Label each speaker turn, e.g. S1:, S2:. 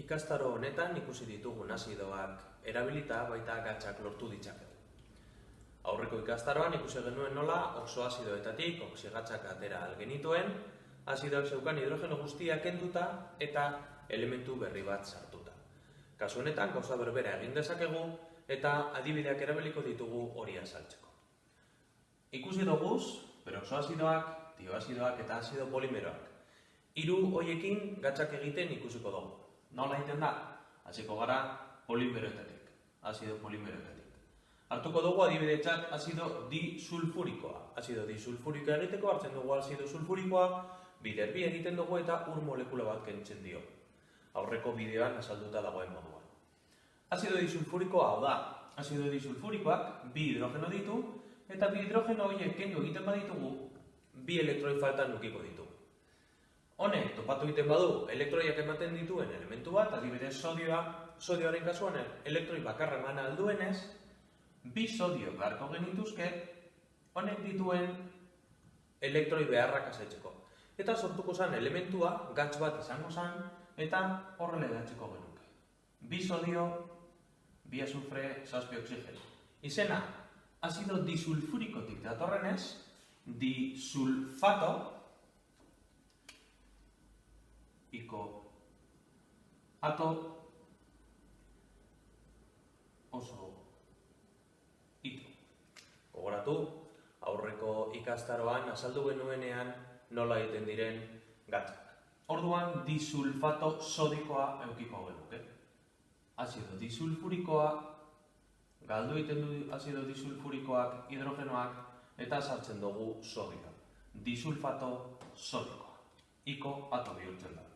S1: Ikastaro honetan ikusi ditugun azidoak erabilita baita gatsak lortu ditzakegu. Aurreko ikastaroan ikusi genuen nola oxoazidoetatik oxigatzak atera genituen, azidoak zeukan hidrogeno guztia kenduta eta elementu berri bat sartuta. Kasu honetan gauza berbera egin dezakegu eta adibideak erabiliko ditugu hori azaltzeko. Ikusi doguz, peroxoazidoak, tioazidoak eta azido polimeroak. Hiru hoiekin gatsak egiten ikusiko dugu. Nola egiten da? Hasiko gara polimeroetatik, azido polimeroetatik. Hartuko dugu adibidetzat azido disulfurikoa. Azido disulfurikoa egiteko hartzen dugu azido sulfurikoa, bider bi egiten dugu eta ur molekula bat kentzen dio. Aurreko bideoan azalduta dagoen moduan. Azido disulfurikoa hau da. Azido disulfurikoak bi hidrogeno ditu eta bi hidrogeno horiek kendu egiten baditugu, bi elektroi faltan nukiko ditugu. Honek topatu egiten badu elektroiak ematen dituen elementu bat, adibidez sodioaren kasuan elektroi bakarra eman alduenez, bi sodio beharko genituzke honek dituen elektroi beharrak asetzeko. Eta sortuko zen elementua gatz bat izango zen eta horrela edatzeko genuke. Bi sodio, bi azufre, 7 oxigeno. Izena, azido disulfurikotik datorrenez, disulfato iko ato oso ito. Gogoratu, aurreko ikastaroan azaldu genuenean nola egiten diren gatzak. Orduan disulfato sodikoa edukiko genuke. Azido disulfurikoa galdu egiten du azido disulfurikoak hidrogenoak eta sartzen dugu sodioa. Disulfato sodikoa. Iko ato bihurtzen da.